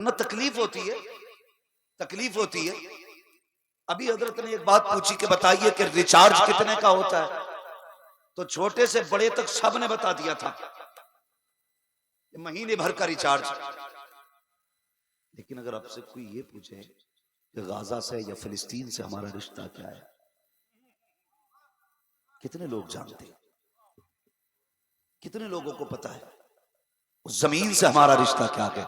ना तकलीफ होती है, तकलीफ होती है। अभी हजरत ने एक बात पूछी कि बताइए कि रिचार्ज कितने का होता है, तो छोटे से बड़े तक सब ने बता दिया था महीने भर का रिचार्ज। लेकिन अगर आपसे कोई ये पूछे कि गाजा से या फिलिस्तीन से हमारा रिश्ता क्या है, कितने लोग जानते हैं? कितने लोगों को पता है उस जमीन से हमारा रिश्ता क्या है?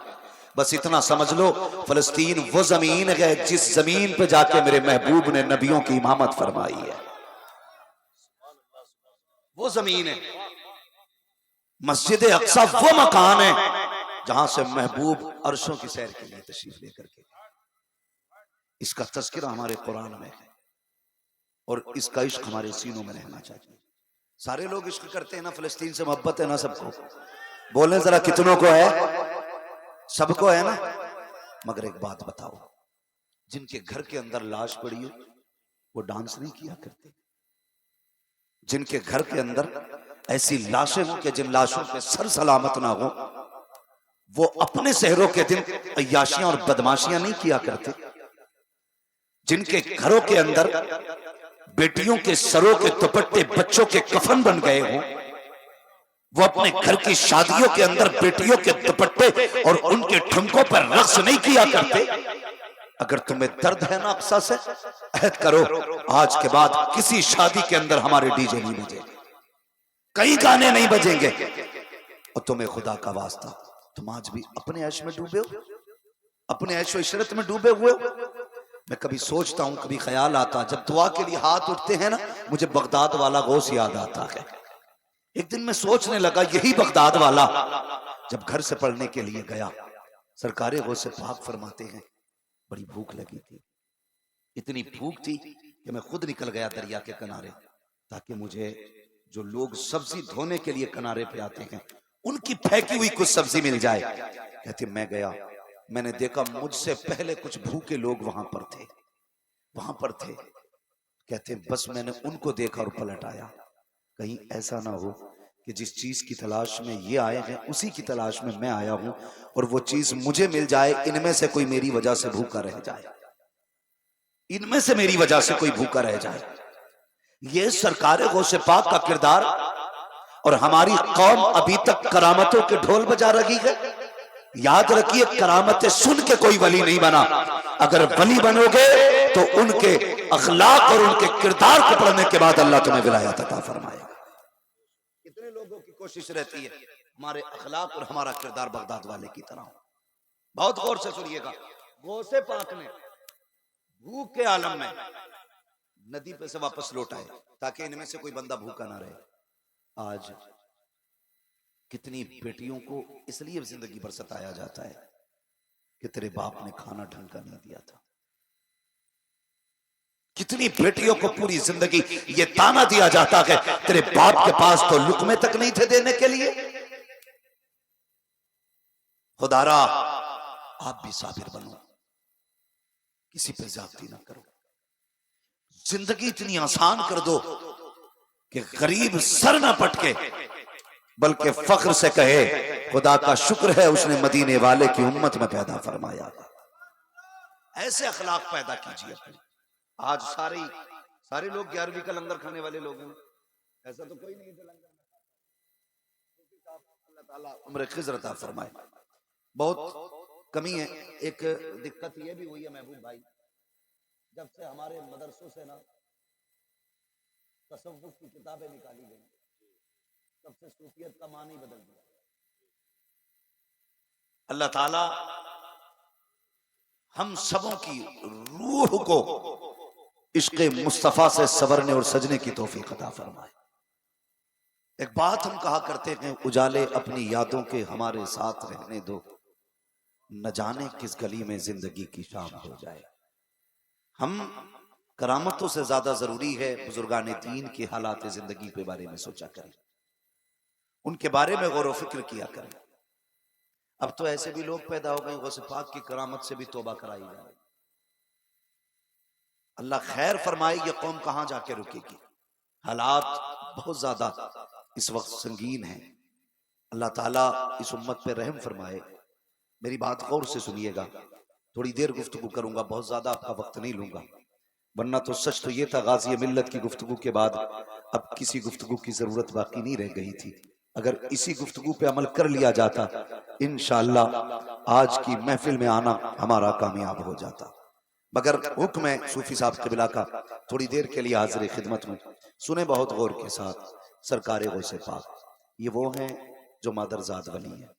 बस इतना समझ लो, फिलिस्तीन वो जमीन है जिस जमीन पे जाके मेरे महबूब ने नबियों की इमामत फरमाई है। वो जमीन है। मस्जिद अक्सा वो मकान है जहां से महबूब अर्शों की सैर के लिए तशरीफ लेकर के, इसका तज़किरा हमारे कुरान में है और इसका इश्क हमारे सीनों में रहना चाहिए। सारे लोग इश्क करते हैं ना, फिलिस्तीन से मोहब्बत है ना सबको, बोले जरा कितनों को है? सबको है ना। मगर एक बात बताओ, जिनके घर के अंदर लाश पड़ी हो वो डांस नहीं किया करते? जिनके घर के अंदर ऐसी लाशें हो कि जिन लाशों पे सर सलामत ना हो, वो अपने शहरों के दिन अय्याशियां और बदमाशियां नहीं किया करते? जिनके घरों के अंदर बेटियों के सरों के दुपट्टे बच्चों के कफन बन गए हों, वो अपने घर की शादियों के अंदर बेटियों के दुपट्टे और उनके ठुमकों पर रक्स नहीं किया करते? अगर तुम्हें दर्द है ना अक्सा से, अहद करो आज के बाद किसी शादी के अंदर हमारे डीजे नहीं बजेंगे, कई गाने नहीं बजेंगे। और तुम्हें खुदा का वास्ता, तुम आज भी अपने ऐश में डूबे हो, अपने ऐशो इशरत में डूबे हुए हो। मैं कभी सोचता हूं, कभी ख्याल आता, जब दुआ के लिए हाथ उठते हैं ना, मुझे बगदाद वाला गौस याद आता है। एक दिन मैं सोचने लगा, यही बगदाद वाला जब घर से पढ़ने के लिए गया, सरकारे गौसे पाक फरमाते हैं बड़ी भूख लगी थी, इतनी भूख थी कि मैं खुद निकल गया दरिया के किनारे, ताकि मुझे जो लोग सब्जी धोने के लिए किनारे पे आते हैं उनकी फेंकी हुई कुछ सब्जी मिल जाए। कहते मैं गया, मैंने देखा मुझसे पहले कुछ भूखे लोग वहां पर थे। कहते बस मैंने उनको देखा और पलट आया, कहीं ऐसा ना हो कि जिस चीज की तलाश में ये आए हैं उसी की तलाश में मैं आया हूं और वो चीज मुझे मिल जाए, इनमें से कोई मेरी वजह से भूखा रह जाए, इनमें से मेरी वजह से कोई भूखा रह जाए। ये सरकारे गौसे पाक का किरदार। और हमारी कौम अभी तक करामतों के ढोल बजा रही है। याद रखिए, करामतें सुन के कोई वली नहीं बना। अगर वली बनोगे तो उनके अखलाक और उनके किरदार को पढ़ने के बाद अल्लाह तुम्हें विलायत अता फरमाएगा। कितने लोगों की कोशिश रहती है हमारे अखलाक और हमारा किरदार बगदाद वाले की तरह। बहुत गौर से सुनिएगा, गौसे पाक ने भूख के आलम में नदी पे से वापस लौट आए ताकि इनमें से कोई बंदा भूखा ना रहे। आज कितनी बेटियों को इसलिए जिंदगी भर सताया जाता है कि तेरे बाप ने खाना ढंग का नहीं दिया था। कितनी बेटियों को पूरी जिंदगी ये ताना दिया जाता है तेरे बाप के पास तो लुकमे तक नहीं थे देने के लिए। खुदारा आप भी साबिर बनो, किसी पे ज्यादती ना करो, जिंदगी इतनी आसान कर दो कि गरीब सर ना पटके बल्कि फख्र से कहे खुदा का शुक्र है उसने मदीने वाले की उम्मत में पैदा फरमाया। ऐसे अखलाक पैदा कीजिए। आज सारे लोग 11वीं का लंगर खाने वाले लोग हैं, ऐसा तो कोई नहीं है लंगर। अल्लाह ताला उम्र खिज़र अता फरमाए। बहुत कमी है। एक दिक्कत ये भी हुई है महबूब भाई, जब से हमारे मदरसों से ना तसव्वुफ की किताबें निकाली गई, तब से सूफियत का मानी बदल गया। अल्लाह ताला हम सबों की रूह को इश्क़े मुस्तफा से सवरने और सजने की तौफीक अता फरमाए। एक बात हम कहा करते हैं, उजाले अपनी यादों के हमारे साथ रहने दो, न जाने किस गली में जिंदगी की शाम हो जाए। हम करामतों से ज्यादा जरूरी है बुजुर्गाने दीन के हालात जिंदगी के बारे में सोचा करें, उनके बारे में गौर व फिक्र किया करें। अब तो ऐसे भी लोग पैदा हो गए गौसे पाक की करामत से भी तौबा कराई जाए। अल्लाह खैर फरमाए, ये कौम कहां जाके रुकेगी। हालात बहुत ज्यादा इस वक्त संगीन है। अल्लाह ताला इस उम्मत पे रहम फरमाए। मेरी बात गौर से सुनिएगा, थोड़ी देर गुफ्तगू करूंगा, बहुत ज्यादा आपका वक्त नहीं लूंगा, वरना तो सच तो ये था गाजी मिल्लत की गुफ्तगू के बाद अब किसी गुफ्तगू की जरूरत बाकी नहीं रह गई थी। अगर इसी गुफ्तगू पे अमल कर लिया जाता, इंशाअल्लाह आज की महफिल में आना हमारा कामयाब हो जाता। मगर हुक्म है सूफी साहब क़िबला का, थोड़ी देर के लिए हाजिर खिदमत में सुने बहुत गौर के साथ। सरकार गौसे पाक ये वो हैं जो मादरजाद वली है,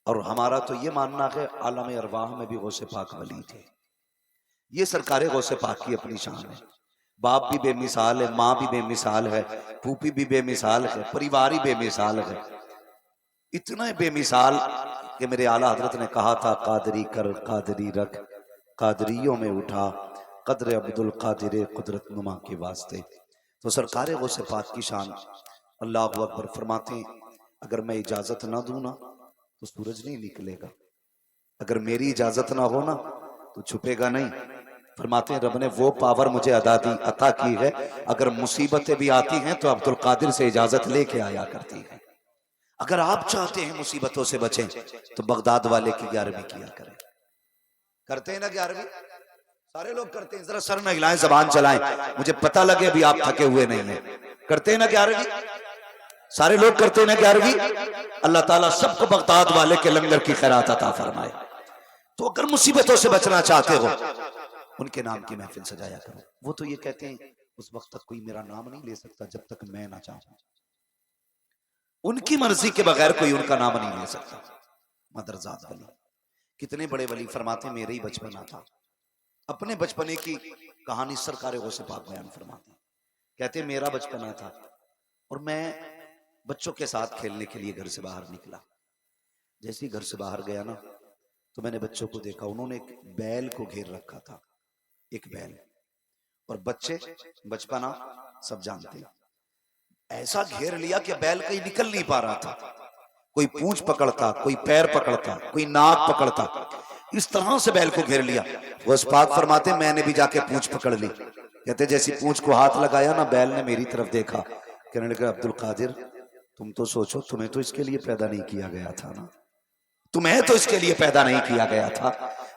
और हमारा तो ये मानना है आलम अरवाह में भी गौसे पाक वली थे। ये सरकार गौसे पाक की अपनी शान है। बाप भी बेमिसाल है, माँ भी बेमिसाल है, फूफी भी बेमिसाल है, परिवार ही बेमिसाल है। इतना बेमिसाल कि मेरे आला हजरत ने कहा था, कादरी कर कादरी रख, कादरियों में उठा कदर अब्दुल कादिर कुदरत नुमा के वास्ते। तो सरकार गौसे पाक की शान, अल्लाह अकबर फरमाते हैं, अगर मैं इजाजत ना दूं ना तो सूरज नहीं निकलेगा, अगर मेरी इजाजत ना हो ना तो छुपेगा नहीं। फरमाते हैं रब ने वो पावर मुझे अता की है, अगर मुसीबतें भी आती हैं तो अब्दुल कादिर से इजाजत लेके आया करती है। अगर आप चाहते हैं मुसीबतों से बचें तो बगदाद वाले की 11वीं किया करें। करते हैं ना 11वीं? सारे लोग करते हैं, जरा सर न हिलाएं, जबान चलाएं, मुझे पता लगे अभी आप थके हुए नहीं हैं। करते हैं ना 11वीं? सारे लोग करते हैं ना 11वीं? अल्लाह ताला सबको बगदाद वाले के लंगर की खैरात अता फरमाए। तो अगर मुसीबतों से बचना चाहते हो उनके नाम की महफिल सजाया करो। वो तो ये कहते हैं उस वक्त तक कोई मेरा नाम नहीं ले सकता जब तक मैं ना चाहूं, उनकी मर्जी के बगैर कोई उनका नाम नहीं ले सकता। मदरजाद वली कितने बड़े वली, फरमाते मेरे ही बचपना था। अपने बचपने की कहानी सरकार गौसे पाक बयान फरमाते, कहते मेरा बचपना था और मैं बच्चों के साथ खेलने के लिए घर से बाहर निकला। जैसे ही घर से बाहर गया ना तो मैंने बच्चों को देखा, उन्होंने एक बैल को घेर रखा था, एक बैल। और बच्चे बचपना सब जानते हैं, ऐसा घेर लिया कि बैल कहीं निकल नहीं पा रहा था। कोई पूंछ पकड़ता, कोई पैर पकड़ता, कोई नाक पकड़ता, इस तरह से बैल को घेर लिया। वो पाक फरमाते मैंने भी जाके पूंछ पकड़ ली। कहते जैसी पूंछ को हाथ लगाया ना, बैल ने मेरी तरफ देखा, कहने लगा अब्दुल कादिर तुम तो सोचो, तुम्हें तो इसके लिए पैदा नहीं किया गया था ना, तुम्हें तो इसके लिए पैदा नहीं किया गया था।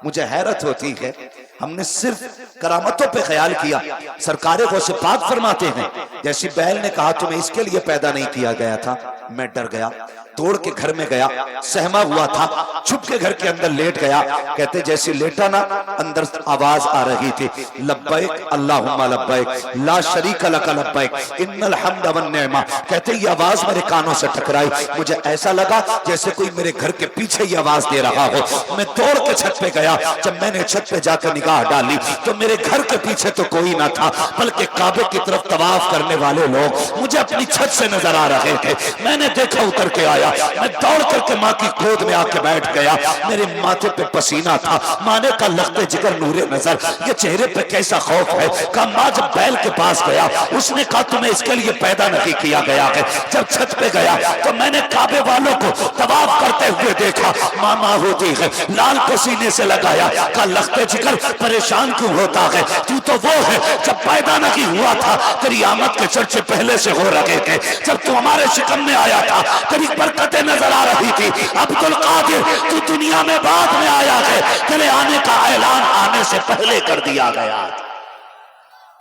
मुझे हैरत होती है, हमने सिर्फ करामतों पे ख्याल किया। सरकार गौसे पाक फरमाते हैं जैसी बैल ने कहा तुम्हें इसके लिए पैदा नहीं किया गया था, मैं डर गया, तोड़ के घर में गया, सहमा हुआ था, छुप के घर के अंदर लेट गया। कहते जैसे लेटा ना, अंदर आवाज आ रही थी, लब्बैक अल्लाहुम्मा लब्बैक ला शरीका लक लब्बैक इन्नल हम्द वन निअमा। कहते ये आवाज मेरे कानों से टकराई, मुझे ऐसा लगा जैसे कोई मेरे घर के पीछे ये आवाज दे रहा हो। मैं दौड़ के छत पे गया, जब मैंने छत पे जाकर निगाह डाली तो मेरे घर के पीछे तो कोई ना था, बल्कि काबे की तरफ तवाफ करने वाले लोग मुझे अपनी छत से नजर आ रहे थे। मैंने देखा, उतर के आया, मैं दौड़ करके माँ की गोद में आके बैठ गया। मेरे माथे पे पसीना था, माँ ने कहा लख्ते जिगर नूरे नजर, ये चेहरे पे कैसा खौफ है। कहा माँ जब बैल के पास गया उसने कहा तुम्हें इसके लिए पैदा नहीं किया गया है। जब छत पे गया तो मैंने काबे वालों को तवाफ करते हुए देखा, मामा होती है, लाल को सीने से लगाया, कहा लख्ते जिगर परेशान क्यों होता है, तू तो वो है जब पैदा नहीं हुआ था तेरी आमद के चर्चे पहले से हो रहे थे, जब तू हमारे शिकम में आया था तेरी बरकतें नजर आ रही थी। अब्दुल कादिर तू दुनिया में बाद में आया है, तेरे आने का ऐलान आने से पहले कर दिया गया।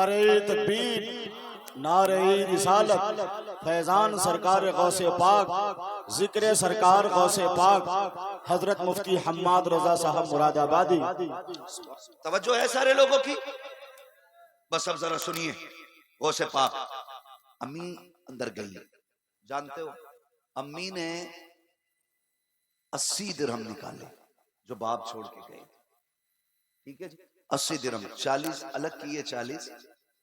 नारे तकबीर, नारे रिसालत, फैजान सरकार गौसे पाक, जिक्र सरकार गौसे पाक, हजरत मुफ्ती हम्माद रजा साहब मुरादाबादी। तवज्जो है सारे लोगों की, बस अब जरा सुनिए। गौसे पाक अम्मी अंदर गई, जानते हो अम्मी ने 80 दिरहम निकाले जो बाप छोड़ के गए, ठीक है जी, 80 दिरहम, 40 अलग किए, 40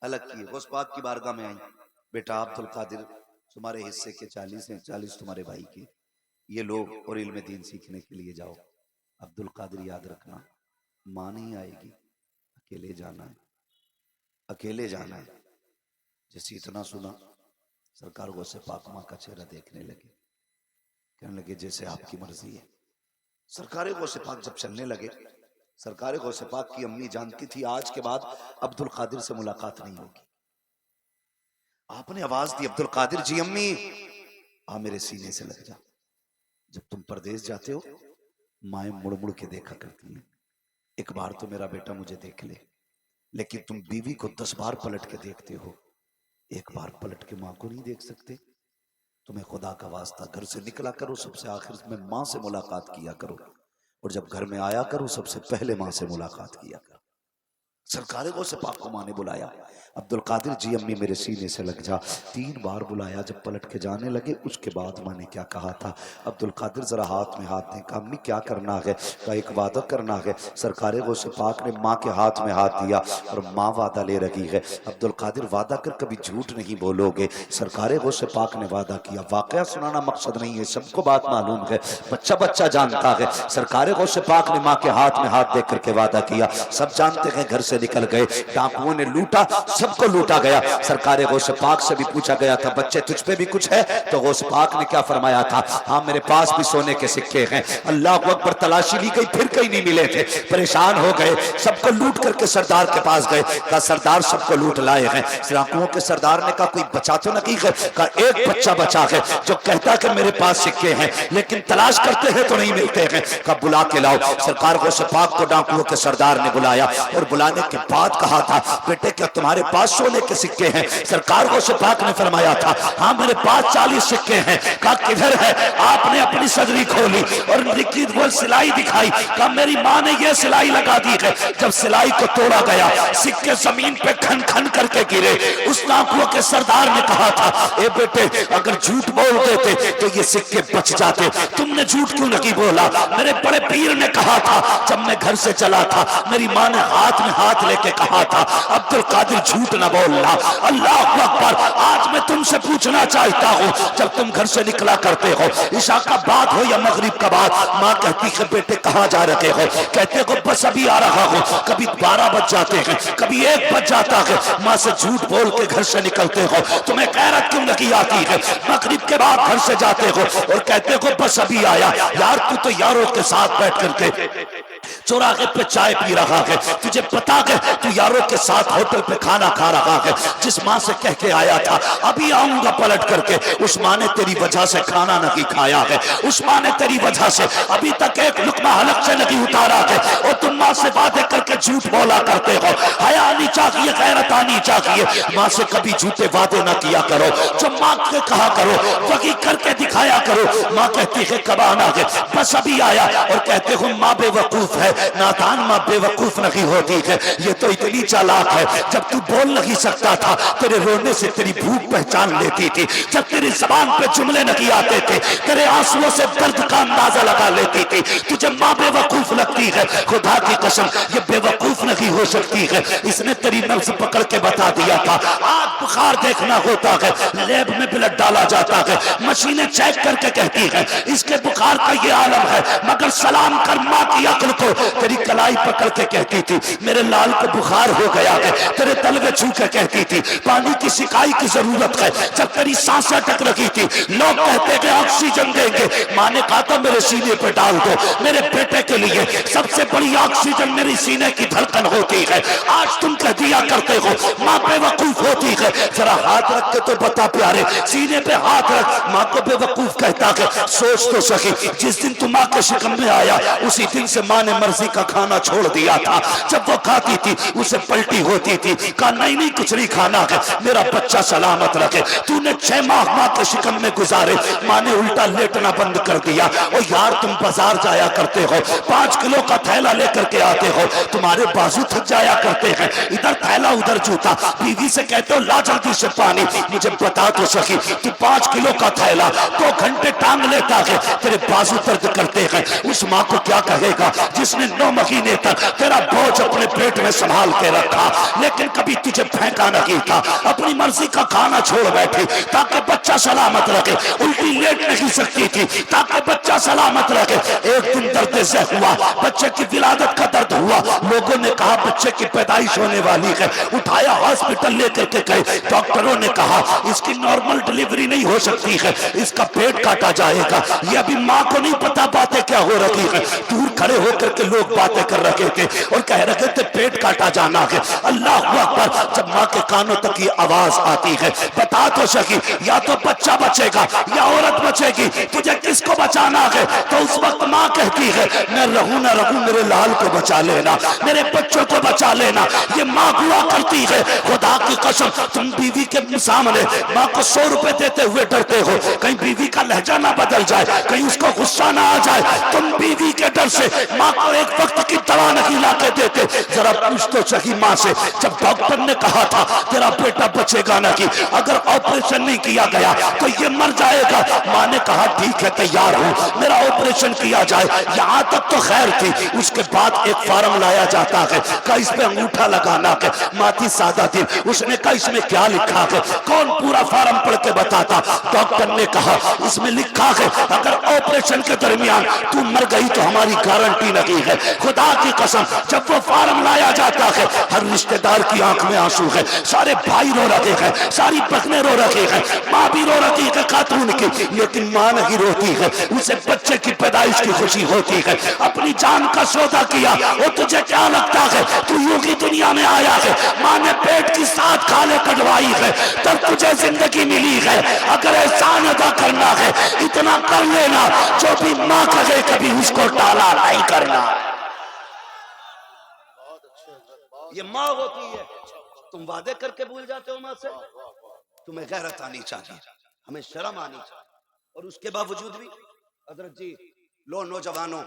अलग किए। गौस पाक की बारगाह में आई, बेटा अब्दुल कादिर तुम्हारे हिस्से के 40 हैं, 40 तुम्हारे भाई के, ये लोग और इल्म दीन सीखने के लिए जाओ। अब्दुल कादिर याद रखना मां नहीं आएगी, अकेले जाना है, अकेले जाना है। जैसे इतना सुना सरकार गौसे पाक माँ का चेहरा देखने लगे, कहने लगे जैसे आपकी मर्जी है। सरकार गौसे पाक जब चलने लगे, सरकार गौसे पाक की अम्मी जानती थी आज के बाद अब्दुल कादिर से मुलाकात नहीं होगी। आपने आवाज दी अब्दुल कादिर जी अम्मी आ मेरे सीने से लग जा, जब तुम परदेश जाते हो माएं मुड़ मुड़ के देखा करती हैं, एक बार तो मेरा बेटा मुझे देख ले, लेकिन तुम बीवी को 10 बार पलट के देखते हो, एक बार पलट के मां को नहीं देख सकते। तुम्हें खुदा का वास्ता घर से निकला करो, सबसे आखिर में मां से मुलाकात किया करो, और जब घर में आया करो सबसे पहले मां से मुलाकात किया करो। सरकार गौसे पाक को मां ने बुलाया, अब्दुल कादिर जी अम्मी मेरे सीने से लग जा, 3 बार बुलाया। जब पलट के जाने लगे उसके बाद मां ने क्या कहा था, अब्दुल कादिर जरा हाथ में हाथ दें, कहा अम्मी क्या करना है, का एक वादा करना है। सरकार गौसे पाक ने मां के हाथ में हाथ दिया और मां वादा ले रही है, अब्दुल कादिर वादा कर कभी झूठ नहीं बोलोगे। सरकार गौसे पाक ने वादा किया, वाकया सुनाना मकसद नहीं है, सबको बात मालूम है, बच्चा बच्चा जानता है। सरकार गौसे पाक ने मां के हाथ में हाथ देख करके वादा किया, सब जानते हैं। घर से निकल गए, डाकुओं ने लूटा, सबको लूटा गया। सरकार गौसे पाक से भी पूछा गया था, बच्चे तुझ पे भी कुछ है, तो गौसे पाक ने क्या फरमाया था, हाँ मेरे पास भी सोने के सिक्के हैं। अल्लाह अकबर, तलाशी ली गई, फिर कहीं नहीं मिले थे, परेशान हो गए, सबको लूट करके सरदार के पास गए, कहा सरदार सबको लूट लाए हैं। डाकुओं के सरदार ने कहा कोई बचा तो नहीं है, कहा एक बच्चा बचा है जो कहता कि मेरे पास सिक्के हैं, लेकिन तलाश करते हैं तो नहीं मिलते हैं, कहा बुला के लाओ। सरकार गौसे पाक को डाकुओं के सरदार ने बुलाया और बुलाने के बाद कहा था, बेटे क्या तुम्हारे पास सोने के सिक्के हैं? सरकार गौसे पाक ने फरमाया था, हाँ मेरे पास 40 सिक्के हैं। कहा किधर है? आपने अपनी सदरी खोली और लिखित वो सिलाई दिखाई, कहा मेरी माँ ने ये सिलाई लगा दी है। जब सिलाई को तोड़ा गया, सिक्के जमीन पे खन खन करके गिरे। उस डाकुओं के सरदार ने कहा था, ए बेटे अगर झूठ बोल देते तो ये सिक्के बच जाते, तुमने झूठ क्यों नहीं बोला? मेरे बड़े पीर ने कहा था, जब मैं घर से चला था मेरी माँ ने हाथ में हाथ लेके कहा था, अब्दुल कादिर झूठ ना बोलना। अल्लाह अकबर, आज मैं तुमसे पूछना चाहता हूँ, जब तुम घर से निकला करते हो, ईशा का बाद हो या मगरिब का बाद, माँ कहती है बेटे कहाँ जा रहे हो? कहते हो बस अभी आ रहा हूँ। कभी 12 बज जाते हैं, कभी 1 बज जाता है, माँ से झूठ बोल के घर से निकलते हो, तुम्हें गैरत क्यों नहीं आती है? मगरिब के बाद घर से जाते हो और कहते हो बस अभी आया। यार तू तो यारों के साथ बैठ करके चौराहे पे चाय पी रहा है, तुझे पता है तू यारों के साथ होटल पे खाना खा रहा है। जिस माँ से कह के आया था अभी आऊंगा पलट करके, उस माँ ने तेरी वजह से खाना नहीं खाया है, उस माँ ने तेरी वजह से अभी तक एक लुकमा हलक से नहीं उतारा है, और तुम माँ से बातें करके झूठ बोला करते हो। हया आनी चाहिए, गैरत आनी चाहिए। माँ से कभी झूठे वादे ना किया करो, जो माँ के कहा करो वही करके दिखाया करो। माँ कहती है कब आना है? बस अभी आया। और कहते हो माँ बेवकूफ है, नादान माँ बेवकूफ नहीं होती है, ये तो इतनी चालाक है, जब तू बोल नहीं सकता था तेरे रोने से तेरी भूख पहचान लेती थी, जब तेरी जबान पे जुमले नहीं आते थे तेरे आंसुओं से दर्द का अंदाजा लगा लेती थी। तुझे माँ बेवकूफ लगती है, खुदा की कसम ये बेवकूफ नहीं हो सकती है। इसने तेरी नब्ज पकड़ के बता दिया था, आज बुखार देखना होता है, लैब में ब्लड डाला जाता है, मशीनें चेक करके कहती है इसके बुखार का ये आलम है, मगर सलाम कर माँ की अक्ल को। तेरी कलाई पकड़ के कहती थी मेरे लाल को बुखार हो गया है, तेरे तलवे छू के कहती थी पानी की सिकाई की जरूरत है, जब तेरी सांसें अटक रही थी लोग कहते थे ऑक्सीजन देंगे, माँ ने कहा था मेरे सीने पे डाल दो, मेरे बेटे के लिए सबसे बड़ी ऑक्सीजन मेरी सीने की धड़कन होती है। आज तुम कह दिया करते हो माँ बेवकूफ होती है, जरा हाथ रख के तो बता प्यारे, सीने पे हाथ रख, माँ को बेवकूफ कहता है? सोच तो सकी, जिस दिन तुम माँ के शिकम में आया उसी दिन से माँ ने मर्जी का खाना छोड़ दिया था। जब वो खाती थी उसे पलटी होती थी, कहा नहीं नहीं कुछ नहीं खाना है, मेरा बच्चा सलामत रखे। तूने 6 माह माँ के शिकम में गुजारे, माँ ने उल्टा लेटना बंद कर दिया। और यार तुम बाजार जाया करते हो, 5 किलो का थैला लेकर के आते हो, तुम्हारे बाजू थक जाया करते हैं, इधर थैला उधर जूता, बीवी से कहते हो ला जल्दी से पानी। मुझे बता तो सकी, तू 5 किलो का थैला 2 घंटे टांग लेता है, तेरे बाजू दर्द करते हैं, उस माँ को क्या कहेगा जिसने 9 महीने तक तेरा बोझ अपने पेट में संभाल के रखा, लेकिन कभी तुझे फेंका नहीं था, अपनी मर्जी का खाना छोड़ बैठी ताकि बच्चा सलामत रखे, उल्टी लेट नहीं सकती थी ताकि बच्चा सलामत रखे। एक दिन दर्द से हुआ, बच्चे की विलादत का दर्द हुआ, लोगों ने कहा बच्चे की पैदाइश होने वाली है, उठाया हॉस्पिटल लेकर के गए। डॉक्टरों ने कहा इसकी नॉर्मल डिलीवरी नहीं हो सकती है, इसका पेट काटा जाएगा। ये अभी माँ को नहीं पता बातें क्या हो रही है। दूर खड़े होकर के लोग बातें कर रहे थे और कह रहे थे पेट काटा जाना है। अल्लाह अकबर। जब माँ के कानों तक ये आवाज आती है, बता तो सकी या तो बच्चा बचेगा या औरत बचेगी, तुझे किसको बचाना है? तो उस वक्त माँ कहती है मैं रहूं ना रहूं, मेरे लाल को बचा लेना, मेरे बच्चों को बचा लेना। ये माँ हुआ करती है। खुदा की कसम, तुम बीवी के सामने माँ को 100 रुपए देते हुए डरते हो, कहीं बीवी का लहजा ना बदल जाए, कहीं उसको गुस्सा ना आ जाए। तुम बीवी के डर से माँ को एक वक्त की दवा नहीं ला के देते। जरा पूछ तो सही माँ से, जब डॉक्टर ने कहा था तेरा बेटा बचेगा नहीं, अगर ऑपरेशन नहीं किया गया तो ये मर जाएगा, माँ ने कहा ठीक है तैयार हूं, मेरा ऑपरेशन किया जाए। यहां तक तो खैर थी। उसके बाद एक फार्म लाया जाता है, का इस पे अंगूठा लगाना है। माँ थी सादा थी, उसने कहा इसमें क्या लिखा है? कौन पूरा फार्म पढ़ के बताता? डॉक्टर ने कहा इसमें लिखा है अगर ऑपरेशन के दरमियान तू मर गई तो हमारी गारंटी नहीं है। खुदा की कसम, जब वो फार्म लाया जाता है, हर रिश्तेदार की आंख में आंसू है, सारे भाई रो रहे हैं, सारी बहनें रो रही है, माँ भी रो रही है खातून की, लेकिन माँ नहीं रोती है, उसे बच्चे की पैदाइश की खुशी होती है। अपनी जान का सौदा किया, वो तुझे क्या लगता है तू यूं की दुनिया में आया है? माँ ने पेट की 7 खाले कटवाई है, तब तुझे जिंदगी मिली है। अगर एहसान अदा करना है इतना कर लेना, जो भी माँ कहे कभी उसको टाला नहीं करना। ये माँ होती है। तुम वादे करके भूल जाते हो माँ से। तुम्हें गैरत आनी चाहिए, हमें शर्म आनी चाहिए। और उसके बावजूद भी हजरत जी, लो नौजवानों,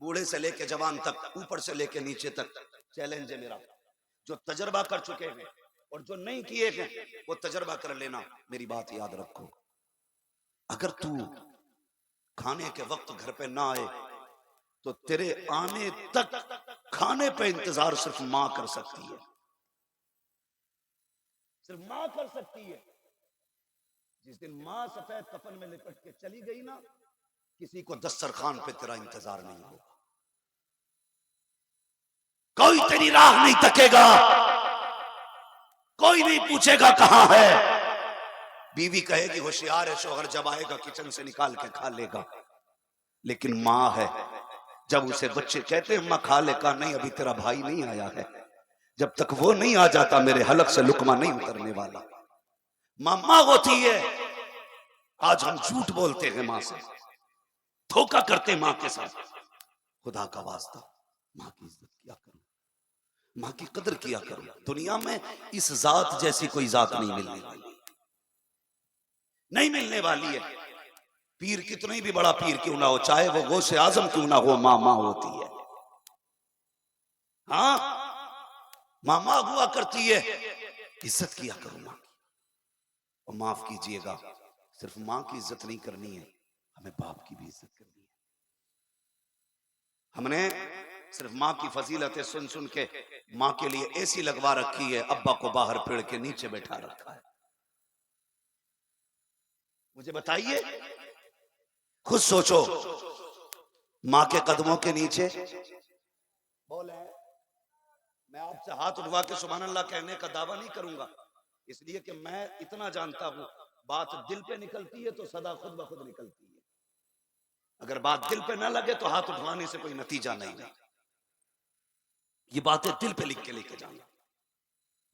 बूढ़े से लेके जवान तक, ऊपर से लेके नीचे तक चैलेंज है मेरा। जो तजर्बा कर चुके हैं और जो नहीं किए हैं वो तजर्बा कर लेना। मेरी बात याद रखो, अगर तू खाने के वक्त घर पे ना आए तो तेरे आने तक खाने पे इंतजार सिर्फ मां कर सकती है, सिर्फ मां कर सकती है। जिस दिन मां सफेद कफन में लिपट के चली गई ना, किसी को दस्तरखान पे तेरा इंतजार नहीं होगा, कोई तेरी राह नहीं तकेगा, कोई नहीं पूछेगा कहां है। बीवी कहेगी होशियार है, शोहर जब आएगा किचन से निकाल के खा लेगा। लेकिन मां है, जब उसे बच्चे कहते हैं अम्मा खा ले, का नहीं अभी तेरा भाई नहीं आया है, जब तक वो नहीं आ जाता मेरे हलक से लुकमा नहीं उतरने वाला। मां होती है। आज हम झूठ बोलते हैं मां से, धोखा करते मां के साथ। खुदा का वास्ता मां की इज्जत किया करो, मां की कदर किया करो। दुनिया में इस जात जैसी कोई जात नहीं मिलने वाली, नहीं मिलने वाली है। पीर कितना भी बड़ा पीर क्यों ना हो, चाहे वो गौसे आजम क्यों ना हो, मां मां होती है। हाँ, मां हुआ करती है। इज्जत किया करो मां की। और माफ कीजिएगा, सिर्फ मां की इज्जत नहीं करनी है, हमें बाप की भी इज्जत करनी है। हमने सिर्फ मां की फजीलतें सुन सुन के मां के लिए एसी लगवा रखी है, अब्बा को बाहर पेड़ के नीचे बैठा रखा है। मुझे बताइए, खुद सोचो, मां के कदमों के नीचे बोले। मैं आपसे हाथ उठवा के सुभान अल्लाह कहने का दावा नहीं करूंगा, इसलिए कि मैं इतना जानता हूं, बात दिल पे निकलती है तो सदा खुद ब खुद निकलती है। अगर बात दिल पे ना लगे तो हाथ उठवाने से कोई नतीजा नहीं है। ये बातें दिल पे लिख के लेके जाना।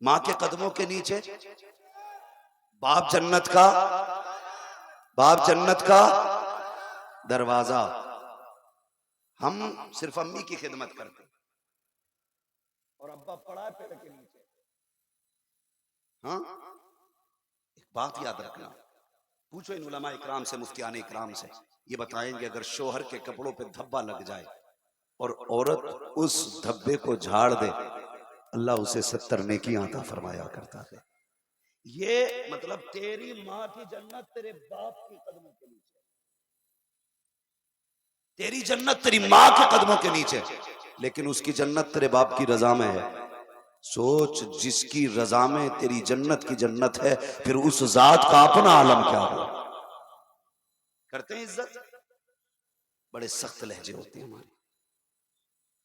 मां के कदमों के नीचे बाप जन्नत का दरवाजा। हम सिर्फ अम्मी की खिदमत करते और अब्बा पड़ा है पेड़ के नीचे। हाँ, एक बात याद रखना, पूछो इन उलमा इकराम से, मुफ्तियान इकराम से, ये बताएंगे अगर शोहर के कपड़ों पे धब्बा लग जाए और औरत उस धब्बे को झाड़ दे, अल्लाह उसे 70 नेकी अता फरमाया करता है। ये मतलब तेरी माँ की जन्नत तेरे बाप के कदमों के नीचे, तेरी जन्नत तेरी माँ के कदमों के नीचे, लेकिन उसकी जन्नत तेरे बाप की रजा में है। सोच, जिसकी रजा में तेरी जन्नत की जन्नत है, फिर उस जात का अपना आलम क्या हो। करते हैं इज्जत। बड़े सख्त लहजे होते हैं हमारे,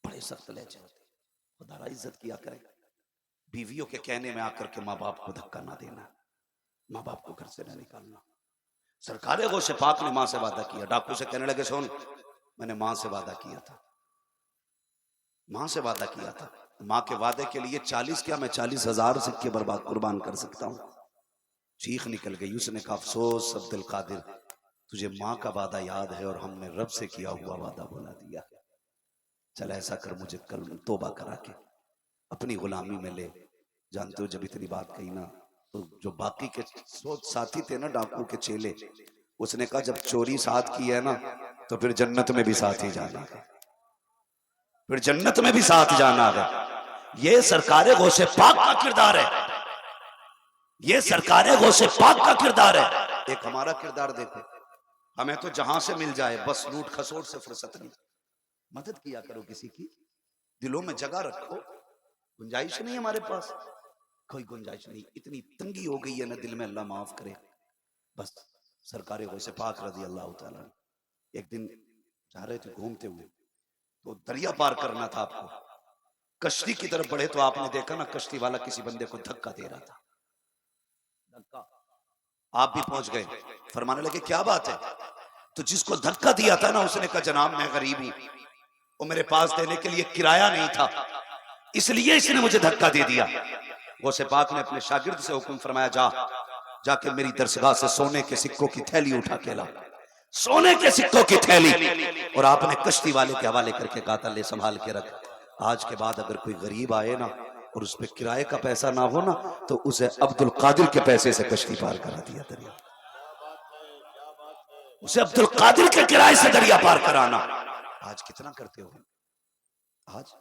बड़े सख्त लहजे होते हैं। खुदा इज्जत किया करें। बीवियों के कहने में आकर के माँ बाप को धक्का ना देना, माँ बाप को घर से ना निकालना। सरकार गौस पाक ने माँ से वादा किया। डाकू से कहने लगे सुन, मैंने माँ से वादा किया था, माँ से वादा किया था। माँ के वादे के लिए 40 क्या मैं 40,000 सिक्के बर्बाद कुर्बान कर सकता हूँ। चीख निकल गई। उसने कहा अफसोस अब्दुल कादिर, तुझे माँ का वादा याद है और हमने रब से किया हुआ वादा भुला दिया। चल ऐसा कर, मुझे कल तौबा करा के अपनी गुलामी में ले। जानते हो जब इतनी बात कही ना, तो जो बाकी के साथी थे ना, डाकू के चेले, उसने कहा जब चोरी साथ की है ना, तो फिर जन्नत में भी साथ ही जाना है, फिर जन्नत में भी साथ जाना है। ये सरकारे गौसे पाक का किरदार है, ये सरकारे गौसे पाक का किरदार है। एक हमारा किरदार देखो, हमें तो जहां से मिल जाए बस लूट खसोट से फुर्सत नहीं। मदद किया करो किसी की, दिलों में जगह रखो। गुंजाइश नहीं हमारे पास, कोई गुंजाइश नहीं। इतनी तंगी हो गई है ना दिल में, अल्लाह माफ करे। बस सरकारे गौसे पाक रज़ी अल्लाह तआला एक दिन जा रहे थे घूमते हुए, तो दरिया पार करना था आपको, कश्ती की तरफ बढ़े तो आपने देखा ना कश्ती वाला किसी बंदे को धक्का दे रहा था। धक्का, आप भी पहुंच गए। फरमाने लगे क्या बात है? तो जिसको धक्का दिया था ना, उसने कहा जनाब मैं गरीब हूं, वो मेरे पास देने के लिए किराया नहीं था, इसलिए इसने मुझे धक्का दे दिया। गौसे पाक ने अपने शागिर्द से हुक्म फरमाया, जाके मेरी दरसगाह से सोने के सिक्कों की थैली उठा के ला, सोने के सिक्कों की थैली। और आपने कश्ती वाले के हवाले करके कहा था ले संभाल के रख, आज के बाद अगर कोई गरीब आए ना और उस पे किराए का पैसा ना हो ना, तो उसे अब्दुल कादिर के पैसे से कश्ती पार करा दिया दरिया। उसे अब्दुल कादिर के किराए से दरिया पार कराना। आज कितना करते हो, आज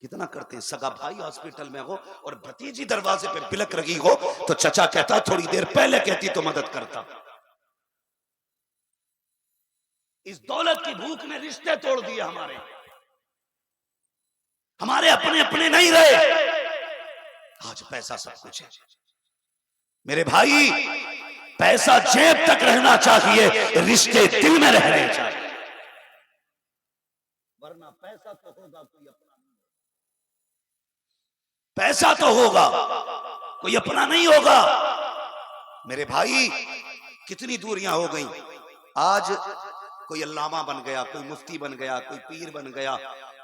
कितना करते हैं। सगा भाई हॉस्पिटल में हो और भतीजी दरवाजे पे बिलक रही हो, तो चचा कहता थोड़ी देर पहले कहती तो मदद करता। इस दौलत की भूख ने रिश्ते तोड़ दिए हमारे, हमारे अपने अपने नहीं रहे। आज पैसा सब कुछ है मेरे भाई, पैसा जेब तक रहना चाहिए, रिश्ते दिल में रहने चाहिए, वरना पैसा तो होगा कोई अपना नहीं, पैसा तो होगा कोई अपना नहीं होगा। मेरे भाई कितनी दूरियां हो गई। आज कोई अल्लामा बन गया, कोई मुफ्ती बन गया, कोई पीर बन गया,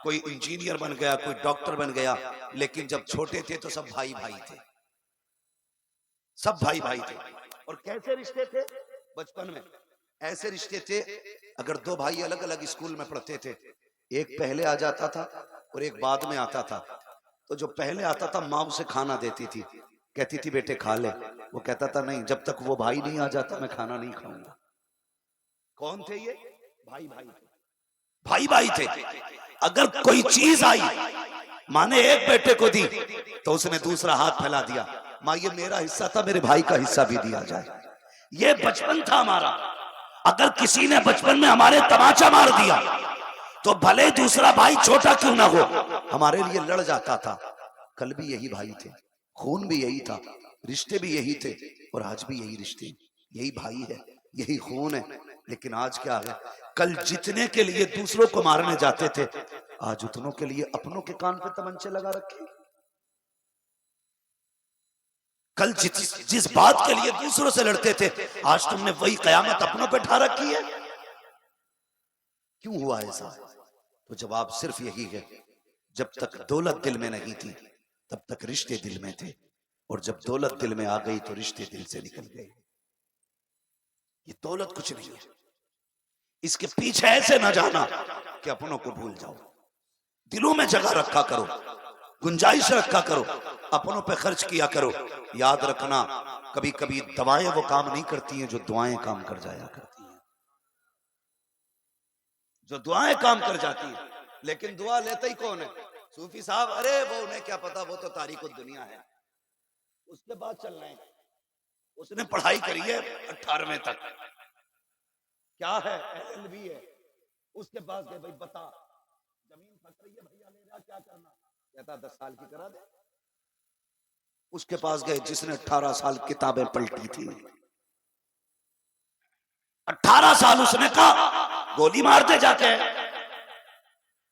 कोई इंजीनियर बन गया, कोई डॉक्टर बन गया, लेकिन जब छोटे थे तो सब भाई भाई थे, सब भाई भाई थे। और कैसे रिश्ते थे बचपन में? ऐसे रिश्ते थे, अगर दो भाई अलग अलग स्कूल में पढ़ते थे, एक पहले आ जाता था और एक बाद में आता था, तो जो पहले आता था माँ उसे खाना देती थी, कहती थी बेटे खा ले, वो कहता था नहीं, जब तक वो भाई नहीं आ जाता मैं खाना नहीं खाऊंगा। कौन थे ये? भाई भाई थे, भाई भाई थे। अगर कोई चीज आई, माँ ने एक बेटे को दी तो उसने दूसरा हाथ फैला दिया, माँ ये मेरा हिस्सा था, मेरे भाई का हिस्सा भी दिया जाए। ये बचपन था हमारा। अगर किसी ने बचपन में हमारे तमाचा मार दिया तो भले दूसरा भाई छोटा क्यों ना हो, हमारे लिए लड़ जाता था। कल भी यही भाई थे, खून भी यही था, रिश्ते भी यही थे, और आज भी यही रिश्ते, यही भाई है, यही खून है। लेकिन आज क्या है, कल जितने के लिए दूसरों को मारने जाते थे, आज उतनों के लिए अपनों के कान पे तमंचे लगा रखे। कल जिस बात के लिए दूसरों से लड़ते थे, आज तुमने वही कयामत अपनों पे ठा रखी है। क्यों हुआ ऐसा? तो जवाब सिर्फ यही है, जब तक दौलत दिल में नहीं थी तब तक रिश्ते दिल में थे, और जब दौलत दिल में आ गई तो रिश्ते दिल से निकल गए। ये दौलत कुछ नहीं है, इसके पीछे ऐसे ना जाना कि अपनों को भूल जाओ। दिलों में जगह रखा करो, गुंजाइश रखा करो, अपनों पे खर्च किया करो। याद रखना, कभी कभी दवाएं वो काम नहीं करती हैं जो दुआएं काम कर जाया करती हैं, जो दुआएं काम कर जाती हैं। लेकिन दुआ लेता ही कौन है? सूफी साहब। अरे वो उन्हें क्या पता, वो तो तारीख दुनिया है, उसके बाद चल रहे हैं। उसने पढ़ाई करी है 18वें तक, क्या है LLB है, उसके पास गए, भाई बता जमीन फंस रही है भैया, ले रहा क्या करना? कहता 10 साल की करा दे। उसके पास गए जिसने 18 साल किताबें पलटी थी, 18 साल उसने कहा गोली मार दे जाके,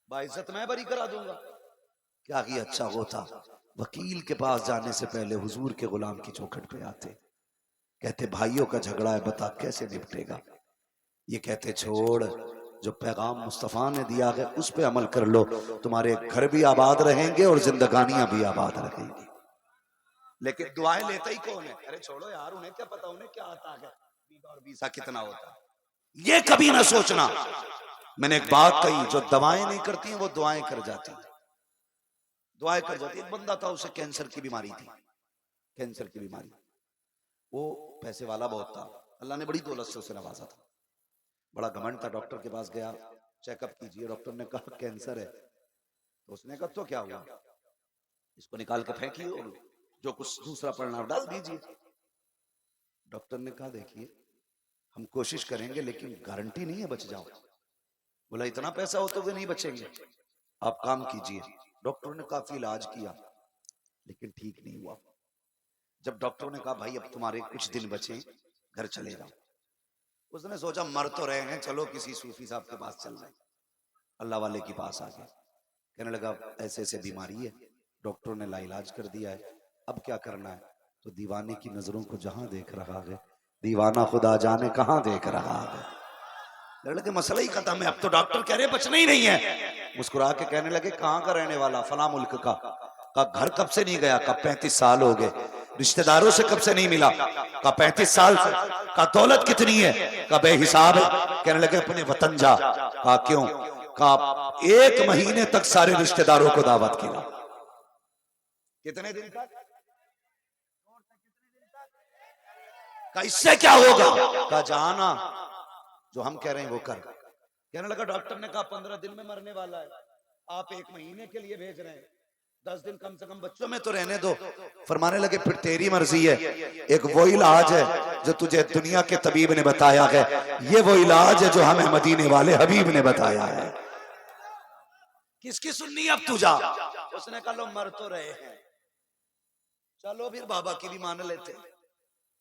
बाइज्जत मैं बरी करा दूंगा। क्या ही अच्छा होता वकील के पास जाने से पहले हुजूर के गुलाम की चौखट पे आते, कहते भाइयों का झगड़ा है, बता कैसे निपटेगा। ये कहते छोड़, जो पैगाम मुस्तफा ने दिया है उस पे अमल कर लो, तुम्हारे घर भी आबाद रहेंगे और जिंदगानियां भी आबाद रहेंगी। लेकिन दुआएं लेता ही कौन है? अरे छोड़ो यार, उन्हें क्या पता, उन्हें क्या आता है वीजा और वीसा कितना होता है, ये कभी ना सोचना। मैंने एक बात कही, जो दवाएं नहीं करती हैं वो दुआएं कर जाती हैं, दुआएं कर जाती। एक बंदा था, उसे कैंसर की बीमारी थी, कैंसर की बीमारी। वो पैसे वाला बहुत था, अल्लाह ने बड़ी दौलत से उसे नवाजा था, बड़ा घमंड था। डॉक्टर के पास गया, चेकअप कीजिए, डॉक्टर ने कहा कैंसर है। तो उसने कहा तो क्या हुआ, इसको निकाल के फेंकिए और जो कुछ दूसरा पड़ना डाल दीजिए। डॉक्टर ने कहा देखिए हम कोशिश करेंगे लेकिन गारंटी नहीं है बच जाओ। बोला इतना पैसा हो तो वे नहीं बचेंगे, आप काम कीजिए। डॉक्टर ने काफी इलाज किया लेकिन ठीक नहीं हुआ। जब डॉक्टर ने कहा भाई अब तुम्हारे कुछ दिन बचे, घर चले जाओ, उसने सोचा मर तो रहे हैं, चलो किसी सूफी साहब के पास चल जाए। अल्लाह वाले के पास आ गया, कहने लगा ऐसे ऐसे बीमारी है, डॉक्टर ने लाइलाज कर दिया है, अब क्या करना है। तो दीवाने की नजरों को जहां देख रहा है, दीवाना खुदा जाने कहां देख रहा है। लड़के मसला ही खत्म है, अब तो डॉक्टर कह रहे बचना ही नहीं है। मुस्कुरा के कहने लगे कहां का रहने वाला, फला मुल्क का। घर कब से नहीं गया, का 35 साल हो गए। रिश्तेदारों से कब से नहीं मिला, का 35 साल से। का दौलत कितनी है, का बेहिसाब है। कहने लगे अपने वतन जा। का क्यों, का 1 महीने तक सारे रिश्तेदारों को दावत किया। कितने दिन तक, का इससे क्या होगा, का जाना जो हम कह रहे हैं वो कर। कहने लगा डॉक्टर ने कहा 15 दिन में मरने वाला है, आप 1 महीने के लिए भेज रहे हैं, 10 दिन कम से कम बच्चों में तो रहने दो। फरमाने लगे फिर तेरी मर्जी है, एक वो इलाज है जो तुझे दुनिया के तबीब ने बताया है, ये वो इलाज है जो हमें मदीने वाले हबीब ने बताया है। किसकी सुननी अब तू जा। उसने कहा लो मर तो रहे हैं, चलो फिर बाबा की भी मान लेते।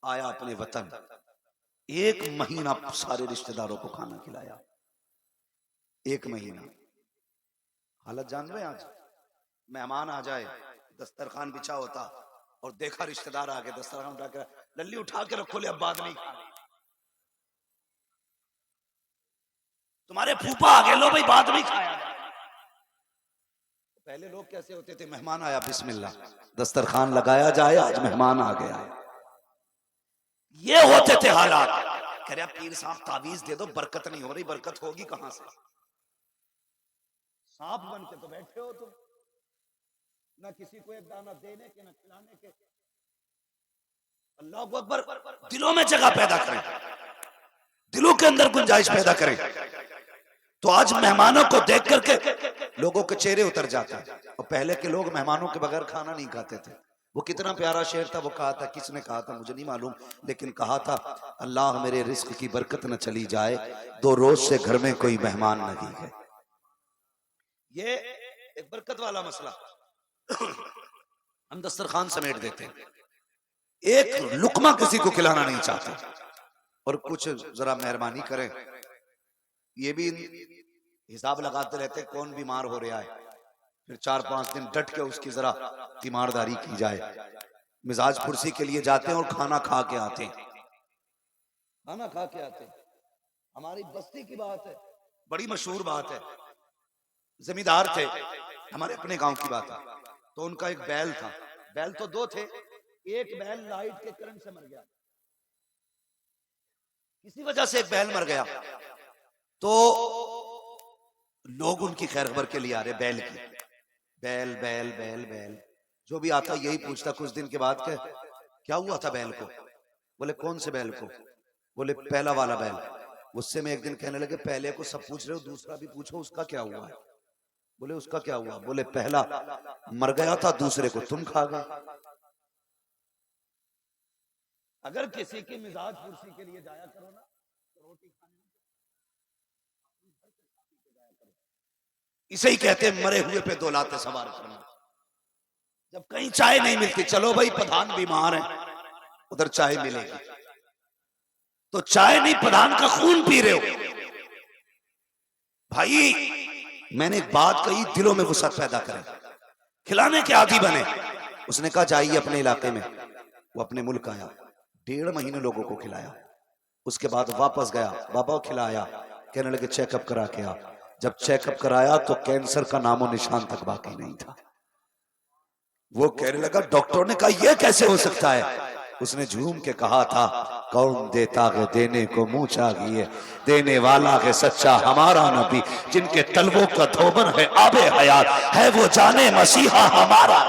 आया अपने वतन, 1 महीना सारे रिश्तेदारों को खाना खिलाया, 1 महीना। हालत जान रहे आज, मेहमान आ जाए, दस्तरखान बिछा होता और देखा रिश्तेदार आ गए, दस्तरखान उठा के, लल्ली उठा के रखो ले अब बाद नहीं खानी। तुम्हारे फूफा आ गए, लो भाई बाद में खाया। पहले लोग कैसे होते थे, मेहमान आया बिस्मिल्लाह, दस्तरखान लगाया जाए, आज मेहमान आ गया। ये होते थे हालात। कह रहे पीर साहब तावीज दे दो, बरकत नहीं हो रही, बरकत होगी कहां से, सांप बन के तो बैठे हो तुम, ना किसी को एक दाना देने के ना खिलाने के। अल्लाह अकबर, दिलों में जगह पैदा करें, दिलों के अंदर गुंजाइश पैदा करें। तो आज मेहमानों को देख करके लोगों के चेहरे उतर जाते हैं। और पहले के लोग मेहमानों के बगैर खाना नहीं खाते थे। वो कितना प्यारा शेर था, वो कहा था, किसने कहा था मुझे नहीं मालूम, लेकिन कहा था अल्लाह मेरे रिस्क की बरकत न चली जाए, 2 रोज से घर में कोई मेहमान नहीं है। ये एक बरकत वाला मसला। हम दस्तरखान समेट देते हैं, एक लुकमा किसी को खिलाना नहीं चाहते, और कुछ जरा मेहरबानी करें, ये भी हिसाब लगाते रहते कौन बीमार हो रहा है, फिर 4-5 दिन डट के उसकी जरा तीमारदारी की जाए। मिजाज फुर्सी के लिए जाते हैं और खाना खा के आते हैं, खाना खा के आते हैं। हमारी बस्ती की बात है, बड़ी मशहूर बात है। जमींदार थे, हमारे अपने गांव की बात है। तो उनका एक बैल था, बैल तो 2 थे, एक बैल लाइट के करंट से मर गया, किसी वजह से एक बैल मर गया। तो लोग उनकी खैर खबर के लिए आ रहे, बैल की, बैल बैल बैल बैल, जो भी आता यही पूछता कुछ दिन के बाद के क्या हुआ था बैल को। बोले कौन से बैल को, बोले पहला वाला बैल। गुस्से में एक दिन कहने लगे पहले को सब पूछ रहे हो, दूसरा भी पूछो उसका क्या हुआ है। बोले उसका क्या हुआ, बोले पहला मर गया था, दूसरे को तुम खा गए। अगर किसी की मिजाज फुर्सी के लिए जाया करो ना, तो रोटी खाने इसे ही कहते हैं मरे हुए पे दौलाते सवार करना। जब कहीं चाय नहीं मिलती, चलो भाई प्रधान बीमार है, उधर चाय मिलेगी, तो चाय नहीं प्रधान का खून पी रहे हो। भाई मैंने एक बात कही, दिलों में वसअत पैदा करें, खिलाने के आदी बने। उसने कहा जाइए अपने इलाके में। वो अपने मुल्क आया, 1.5 महीने लोगों को खिलाया। उसके बाद वापस गया, बाबा को खिलाया, कहने लगे चेकअप करा के आ। जब चेकअप कराया तो कैंसर का नामो निशान तक बाकी नहीं था। वो कहने लगा, डॉक्टर ने कहा यह कैसे हो सकता है? उसने झूम के कहा था, कौन देता है देने को मुंह चाहिए, देने वाला है सच्चा हमारा नबी, जिनके तलवों का धोबन है आबे हयात, है वो जाने मसीहा हमारा।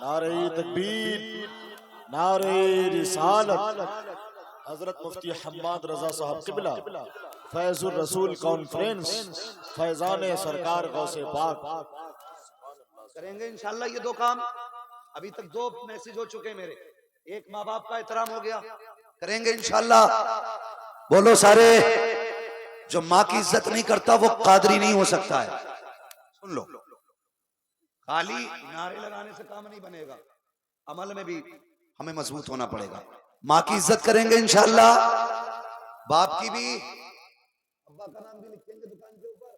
नारे तकबीर, नारे रिसालत। हजरत मुफ्ती हम्माद रजा साहब किबला फैजुर रसूल कॉन्फ्रेंस फैजान सरकार गौसे पाक। करेंगे इंशाल्लाह ये 2 काम। अभी तक 2 मैसेज हो चुके मेरे। एक माँ बाप का एहतराम हो गया, करेंगे इंशाल्लाह। बोलो सारे, जो माँ की इज्जत नहीं करता वो कादरी नहीं हो सकता है। सुन लो, खाली नारे लगाने से काम नहीं बनेगा, अमल में भी हमें मजबूत होना पड़ेगा। माँ की इज्जत करेंगे इंशाल्लाह, बाप की भी। अब्बा का नाम भी लिखेंगे दुकान के ऊपर,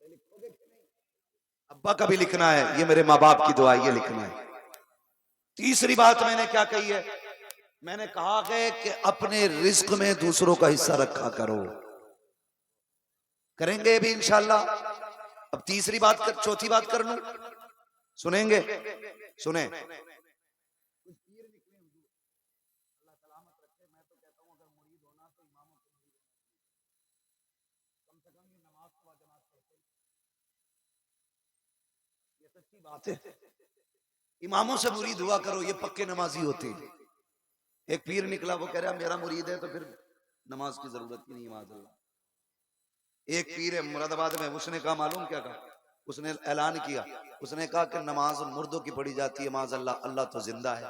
लिखोगे कि नहीं? अब्बा का भी लिखना है, ये मेरे माँ बाप की दुआ, ये लिखना है। तीसरी बात मैंने क्या कही है? मैंने कहा है कि अपने रिस्क में दूसरों का हिस्सा रखा करो। करेंगे भी इंशाल्लाह। अब तीसरी बात कर, चौथी बात कर लूं, सुनेंगे? सुने, बात है, इमामों से मुरीद हुआ करो, ये पक्के नमाजी होते हैं। एक पीर निकला, वो कह रहा मेरा मुरीद है तो फिर नमाज की जरूरत ही नहीं, माज़अल्लाह। एक पीर है मुरादाबाद में, उसने कहा मालूम क्या कहा? उसने ऐलान किया, उसने कहा कि नमाज मुर्दों की पढ़ी जाती है, माज़अल्लाह, अल्लाह तो जिंदा है।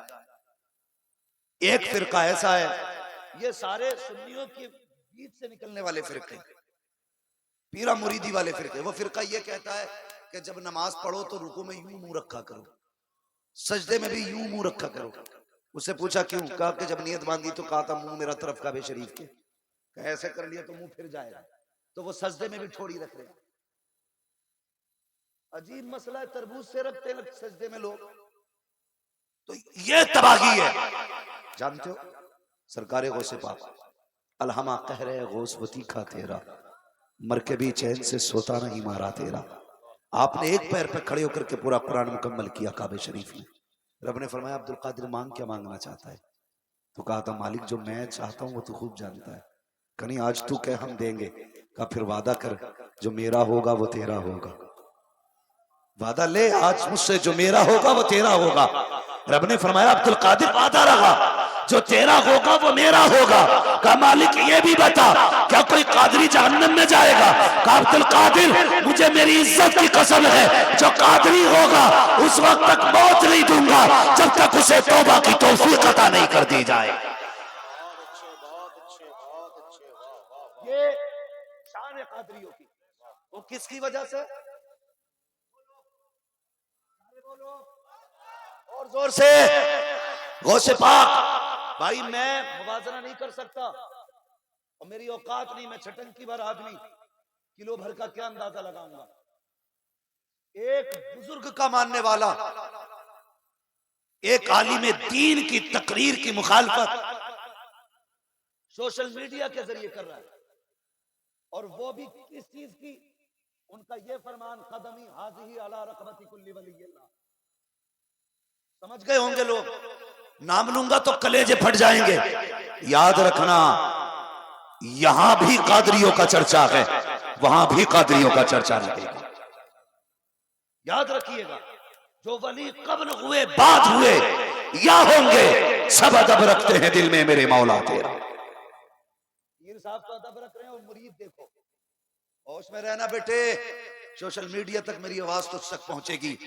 एक फिरका ऐसा है, ये सारे सुन्नियों के बीच से निकलने वाले फिरके, पीरा मुरीदी वाले फिरके। वो फिरका ये कहता है कि जब नमाज पढ़ो तो रुकू में यूं मुंह रखा करो, सजदे में भी यूं मुंह रखा करो। उससे पूछा क्यों? कहा कि जब नियत बांधी तो कहा था मुंह मेरा तरफ काबे शरीफ के, ऐसे कर लिया तो मुंह फिर जाएगा, तो वो सजदे में भी थोड़ी रख रहे। अजीब मसला है, तरबूज से रखते हैं सजदे में लोग, तो ये तबाही है। जानते हो सरकारे गौसे पाक अलहमा कह रहे गौसवती का तेरा, मर के भी चैन से सोता नहीं मारा तेरा। आपने एक पैर पे खड़े होकर के पूरा कुरान मुकम्मल किया काबे शरीफ में। रब ने फरमाया अब्दुल कादिर मांग, क्या मांगना चाहता है? तो कहा था मालिक जो मैं चाहता हूं वो तू खूब जानता है। कहीं आज तू कह हम देंगे। कहा फिर वादा कर, जो मेरा होगा वो तेरा होगा। वादा ले आज मुझसे, जो मेरा होगा वो तेरा होगा। रब ने फरमाया अब्दुल कादिर वादा रहा, जो तेरा होगा वो मेरा होगा। कहा मालिक ये भी बता, क्या कोई कादरी जहन्नम में जाएगा? कहा अब्दुल कादिर मुझे मेरी इज्जत की कसम है, जो कादरी होगा उस वक्त तक मौत नहीं दूंगा जब तक उसे तौबा की तौफीक अता नहीं कर दी जाए। ये शान कादरियों की, वो किसकी वजह से? और जोर से, गौसे पाक। भाई मैं मुवाजना नहीं कर सकता और मेरी औकात नहीं, मैं छटंकी भर आदमी किलो भर का क्या अंदाजा लगाऊंगा। एक बुजुर्ग का मानने वाला, एक आलिम दीन की तकरीर की मुखालफत सोशल मीडिया के जरिए कर रहा है, और वो भी किस चीज की? उनका ये फरमान कदमी हाज़िही अला रक़बती कुल्ली वलिय्यिल्लाह। समझ गए होंगे लोग, नाम लूंगा तो कलेजे फट जाएंगे। याद रखना, यहां भी कादरियों का चर्चा है, वहां भी कादरियों का चर्चा लगेगा। याद रखिएगा, जो वली कब्ल हुए बाद हुए या होंगे, सब अदब रखते हैं दिल में मेरे मौला तेरा। पीर साहब तो अदब रख रहे हैं और मुरीद देखो। होश में रहना बेटे, सोशल मीडिया तक मेरी आवाज तुझ तक पहुंचेगी,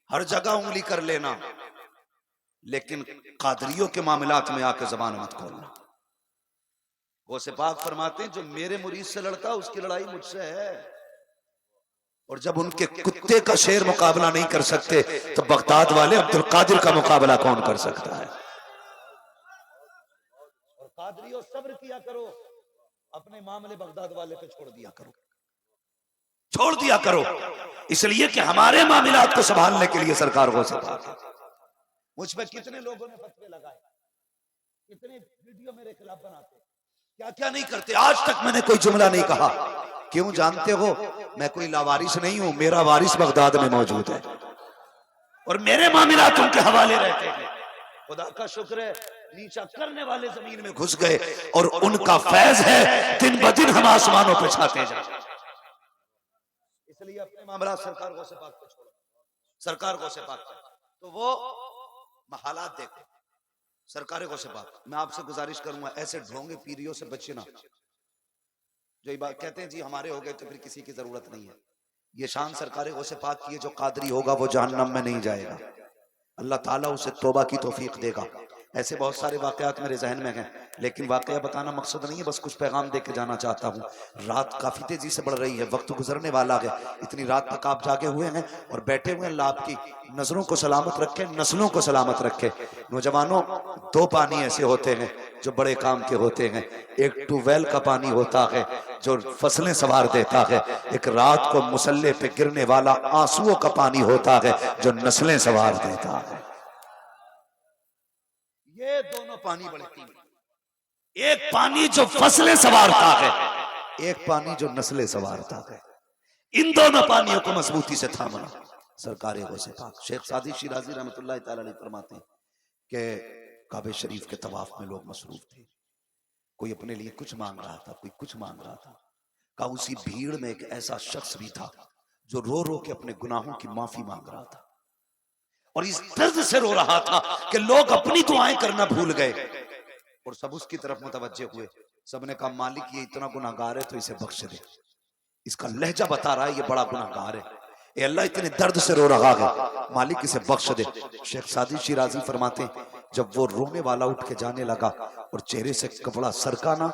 हर जगह उंगली कर लेना, लेकिन कादरियों के मामलात में आके जबान मत खोलना। गौसे पाक फरमाते हैं जो मेरे मुरीद से लड़ता उसकी लड़ाई मुझसे है, और जब उनके कुत्ते का शेर मुकाबला नहीं कर सकते तो बगदाद वाले अब्दुल कादिर का मुकाबला कौन कर सकता है? और कादरियों सब्र किया करो, अपने मामले बगदाद वाले पे छोड़ दिया करो। छोड़ दिया करो, इसलिए कि हमारे मामलात को संभालने के लिए सरकार को से पाक है। मुझ पे कितने लोगों ने फतवे लगाए, कितने वीडियो मेरे खिलाफ बनाते, क्या क्या नहीं करते, आज तक मैंने कोई जुमला नहीं कहा। क्यों जानते हो? मैं कोई लावारिस नहीं हूं, मेरा वारिस बगदाद में मौजूद है और मेरे मामलात उनके हवाले रहते हैं। खुदा का शुक्र है नीचा करने वाले जमीन में घुस गए और उनका फैज है दिन ब दिन हम आसमानों पे छाते जाए। इसलिए अपने मामला सरकार को से पाक पे छोड़ो, सरकार को से पाक पे। तो वो हालात देखो, सरकार को से पाक। मैं आपसे गुजारिश करूंगा ऐसे ढोंगे पीरियों से बचना जो ये बात कहते हैं जी हमारे हो गए तो फिर किसी की जरूरत नहीं है। ये शान सरकार को से पाक की है, जो कादरी होगा वो जहन्नम में नहीं जाएगा, अल्लाह ताला उसे तौबा की तौफीक देगा। ऐसे बहुत सारे वाकयात मेरे जहन में हैं, लेकिन वाकया बताना मकसद नहीं है, बस कुछ पैगाम दे के जाना चाहता हूँ। रात काफी तेजी से बढ़ रही है, वक्त गुजरने वाला है, इतनी रात तक आप जागे हुए हैं और बैठे हुए हैं। अल्लाह आपकी नजरों को सलामत रखे, नस्लों को सलामत रखे। नौजवानों, दो पानी ऐसे होते हैं जो बड़े काम के होते हैं। एक ट्यूबवेल का पानी होता है जो फसलें संवार देता है, एक रात को मुसल्ले पे गिरने वाला आंसुओं का पानी होता है जो नस्लें संवार देता है। ये दोनों पानी बड़े कीमती, एक पानी जो फसलें संवारता है, एक पानी जो नस्लें संवारता है। इन दोनों पानियों को मजबूती से थामना सरकार से पाक। शेख सादी शिराजी रहमतुल्लाह तआला अलैह फरमाते हैं कि काबे शरीफ के तवाफ में लोग मसरूफ थे, कोई अपने लिए कुछ मांग रहा था, कोई कुछ मांग रहा था। का उसी भीड़ में एक ऐसा शख्स भी था जो रो रो के अपने गुनाहों की माफी मांग रहा था और इस दर्द से रो रहा था कि लोग अपनी दुआएं करना भूल गए और सब उसकी तरफ मुतवज्जे हुए। सबने कहा मालिक ये इतना गुनाहगार है तो इसे बख्श दे। इसका लहजा बता रहा है ये बड़ा गुनाहगार है, ए अल्लाह इतने दर्द से रो रहा है, मालिक इसे बख्श दे। शेख सादी शिराजी फरमाते हैं जब वो रोने वाला उठ के जाने लगा और चेहरे से कपड़ा सरका ना,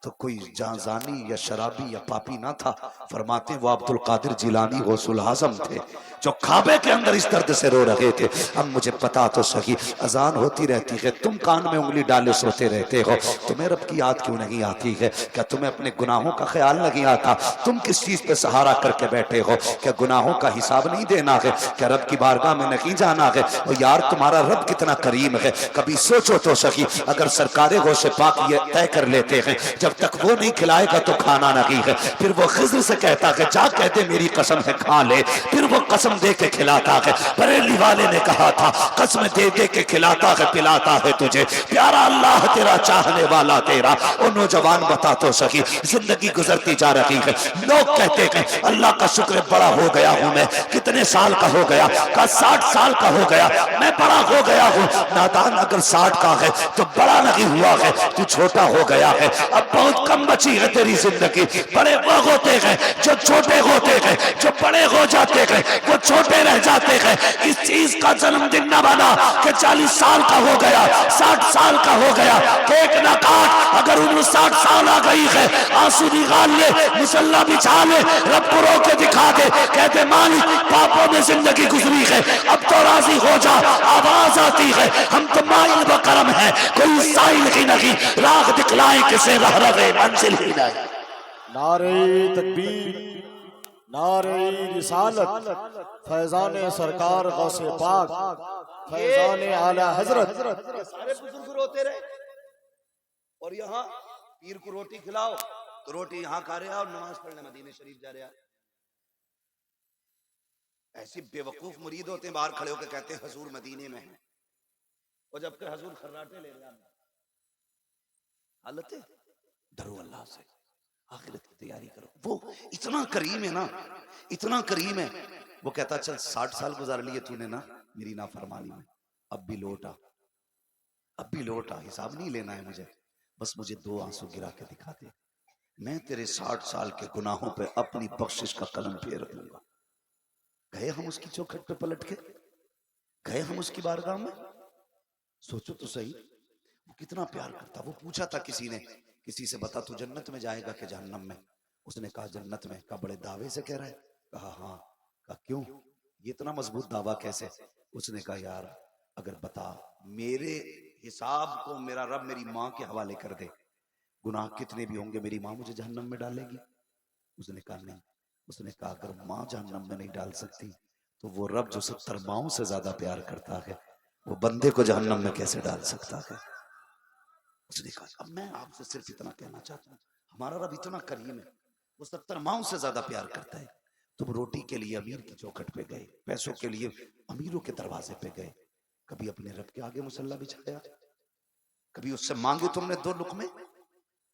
तो कोई जानी या शराबी या पापी ना था। फरमाते हैं वो अब्दुल कादिर जिलानी गौसुल आजम थे जो काबे के अंदर इस दर्द से रो रहे थे। अब मुझे पता तो सही, अजान होती रहती है, तुम कान में उंगली डाले सोते रहते हो, तुम्हें रब की याद क्यों नहीं आती है? क्या तुम्हें अपने गुनाहों का ख्याल नहीं आता? तुम किस चीज पे सहारा करके बैठे हो? क्या गुनाहों का हिसाब नहीं देना है? क्या रब की बारगाह में नहीं जाना है? और यार तुम्हारा रब कितना करीम है, कभी सोचो तो सही। अगर सरकारे गौसे पाक ये तय कर लेते हैं जब तक वो नहीं खिलाएगा तो खाना नहीं है, फिर वो खिज़्र से कहता है जा कहते मेरी कसम है खा ले, फिर वो कसम दे के खिलाता है। बरेली वाले ने कहा था कसम दे दे के खिलाता है पिलाता है तुझे, प्यारा अल्लाह तेरा चाहने वाला तेरा। ओ नौजवान बता तो सही, जिंदगी गुजरती जा रही है, लोग कहते हैं अल्लाह का शुक्र बड़ा हो गया हूं मैं। कितने साल का हो गया? का 60 साल का हो गया, मैं बड़ा हो गया हूं। नादान अगर 60 का है तो बड़ा नहीं हुआ है, तू छोटा हो गया है। अब बहुत कम बची है तेरी जिंदगी। बड़े वो होते हैं जो छोटे होते हैं, जो बड़े हो जाते हैं वो छोटे रह जाते हैं। इस चीज का जन्मदिन न बना कि 40 साल का हो गया, 60 साल का हो गया, केक न काट। अगर उम्र 60 साल आ गई है, आंसू निकाल ले, मुसल्ला बिछा ले, रब को रो के दिखा दे, कहते मालिक पापों में जिंदगी गुजरी है, अब तो राजी हो जा। आवाज आती है हम तो माइल बकरम है, कोई साइल ही नहीं, राह दिखलाए किसे रह रहे मंजिल ही नहीं। नारे तकबीर, नारे रिसालत, फैजान सरकार गौसे पाक, फैजान आला हजरत। सारे बुजुर्ग रोते रहे और यहाँ पीर को रोटी खिलाओ तो रोटी यहाँ खा रहे और नमाज पढ़ने मदीने शरीफ जा रहे। ऐसी बेवकूफ मुरीद होते हैं बाहर खड़े होकर कहते हैं हजूर मदीने में है, और जबकि हजूर खर्राटे ले रहे हैं। हालत है, डरो अल्लाह से, आखिरत की तैयारी करो। वो इतना करीम है ना, इतना करीम है। वो कहता चल 60 साल गुजार लिए तूने ना मेरी नाफरमानी में, अब भी लौट आ, अब भी लौट आ। हिसाब नहीं लेना है मुझे, बस मुझे 2 आंसू गिरा के दिखा दे, मैं तेरे 60 साल के गुनाहों पे अपनी बख्शिश का कलम फेर दूंगा। गए हम उसकी चौखट पे पलट के, गए हम उसकी बारगाह में। सोचो तो सही वो कितना प्यार करता। वो पूछा था किसी ने, किसी से बता तू जन्नत में जाएगा कि जहन्नम में? उसने कहा जन्नत में। कहा बड़े दावे से कह रहा है? कहा हाँ। कहा क्यों, ये इतना मजबूत दावा कैसे? उसने कहा यार अगर बता, मेरे हिसाब को मेरा रब मेरी माँ के हवाले कर दे, गुनाह कितने भी होंगे मेरी माँ मुझे जहन्नम में डालेगी? उसने कहा नहीं, उसने कहा अगर माँ जहन्नम में नहीं डाल सकती तो वो रब जो 70 माओं से ज्यादा प्यार करता है वो बंदे को जहन्नम में कैसे डाल सकता है। उसने कहा अब मैं आपसे सिर्फ इतना कहना चाहता हूँ, हमारा रब इतना करीम है, वो 70 माओं से ज्यादा प्यार करता है। तुम रोटी के लिए अमीर की चौखट पे गए, पैसों के लिए अमीरों के दरवाजे पे गए, कभी अपने रब के आगे मुसल्ला बिछाया? कभी उससे मांगे तुमने 2 लुक़मे?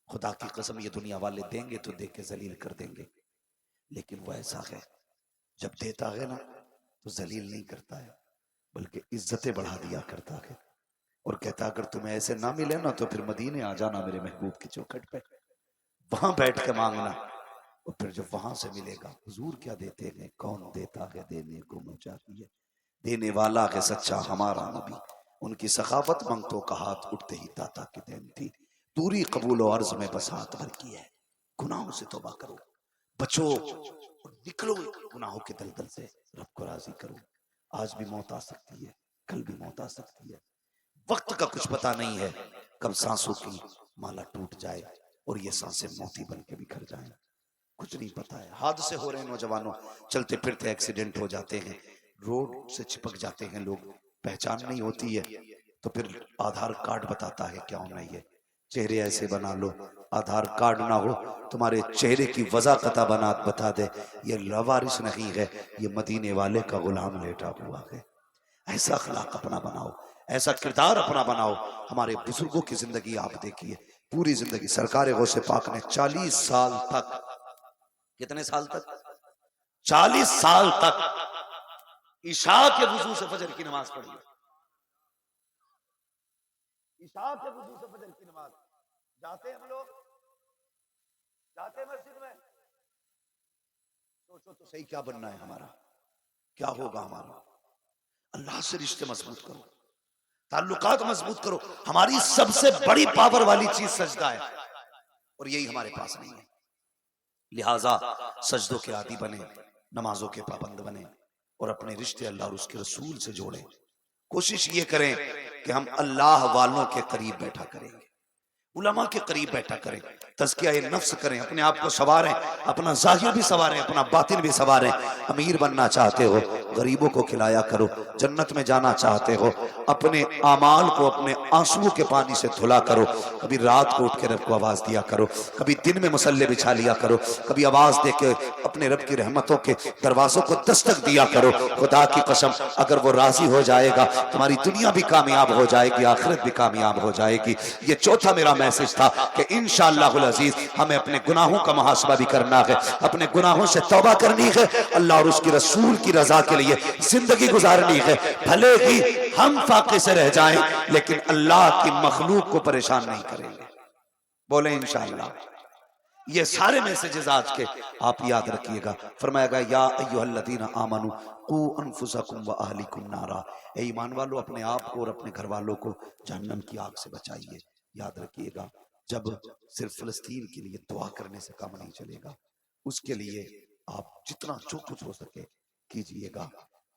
खुदा की कसम ये दुनिया वाले देंगे तो दे के जलील कर देंगे, लेकिन वो ऐसा है जब देता है ना तो जलील नहीं करता है बल्कि इज्जतें बढ़ा दिया करता है और कहता अगर तुम्हें ऐसे ना मिले ना तो फिर मदीने आ जाना मेरे महबूब की चौखट पे, वहां बैठ के मांगना, और फिर जब वहां से मिलेगा हुजूर क्या देते हैं, कौन देता है देने को मुझे, देने वाला है सच्चा हमारा नबी, उनकी सखावत मंगतों का हाथ उठते ही दाता की देन थी, पूरी कबूल और अर्ज में बस हाथ भर की है। गुनाहों से तौबा करो, बचो और निकलो गुनाहों के दलदल से, रब को राजी करो। आज भी मौत आ सकती है, कल भी मौत आ सकती है, वक्त का कुछ पता नहीं है, कब सांसों की माला टूट जाए और ये सांसें मोती बन के बिखर जाएं, कुछ नहीं पता है। हादसे हो रहे हैं नौजवानों, चलते फिरते एक्सीडेंट हो जाते हैं, रोड से चिपक जाते हैं लोग, पहचान नहीं होती है तो फिर आधार कार्ड बताता है क्या होना है, चेहरे ऐसे बना लो, आधार कार्ड ना हो तुम्हारे चेहरे की वजाकता बना बता दे ये लवारिस नहीं है, ये मदीने वाले का गुलाम लेटा हुआ है। ऐसा अखलाक अपना बनाओ, ऐसा किरदार अपना बनाओ। हमारे बुजुर्गों की जिंदगी आप देखिए, पूरी जिंदगी सरकार गौसे पाक ने 40 साल तक, कितने साल तक, 40 साल तक ईशा के वुजू से फजर की नमाज पढ़ी। ईशा के वुजू से फजर की नमाज जाते हम लोग, जाते मस्जिद में, सोचो तो सही क्या बनना है हमारा, क्या होगा हमारा। अल्लाह से रिश्ते मजबूत करो, ताल्लुकात मजबूत करो। हमारी सबसे बड़ी पावर वाली चीज सजदा है और यही हमारे पास नहीं है, लिहाजा सजदों के आदी बने, नमाजों के पाबंद बने और अपने रिश्ते अल्लाह और उसके रसूल से जोड़ें। कोशिश ये करें कि हम अल्लाह वालों के करीब बैठा करेंगे, उलमा के करीब बैठा करें, तज़किया नफ्स करें, अपने आप को संवारें, अपना ज़ाहिर भी संवारें, अपना बातिन भी संवारें। अमीर बनना चाहते हो गरीबों को खिलाया करो, जन्नत में जाना चाहते हो अपने आमाल को अपने आंसुओं के पानी से धुला करो। कभी रात को उठ के रब को आवाज़ दिया करो, कभी दिन में मुसल्ले बिछा लिया करो, कभी आवाज़ दे के अपने रब की रहमतों के दरवाज़ों को दस्तक दिया करो। खुदा की कसम अगर वो राज़ी हो जाएगा तुम्हारी दुनिया भी कामयाब हो जाएगी, आखिरत भी कामयाब हो जाएगी। ये चौथा मेरा मैसेज था कि इंशाअल्लाहुल अज़ीज़ हमें अपने गुनाहों का मुहासबा भी करना है, अपने गुनाहों से तौबा करनी है, अल्लाह और उसकी रसूल की रजा के लिए जिंदगी गुजारनी है। भले ही हम फाके से रह जाएं लेकिन अल्लाह की मखलूक को परेशान नहीं करेंगे। बोले इंशाअल्लाह। ये सारे मैसेजेस आज के आप याद रखिएगा। फरमाएगा या अय्युहल्लज़ीना आमनू कू अनफुसकुम व अहलिकुम नारा, ए ईमान वालों अपने आप को और अपने घर वालों को जहन्नम की आग से बचाइए। याद रखिएगा जब सिर्फ फिलिस्तीन के लिए दुआ करने से काम नहीं चलेगा, उसके लिए आप जितना जो कुछ हो सके कीजिएगा।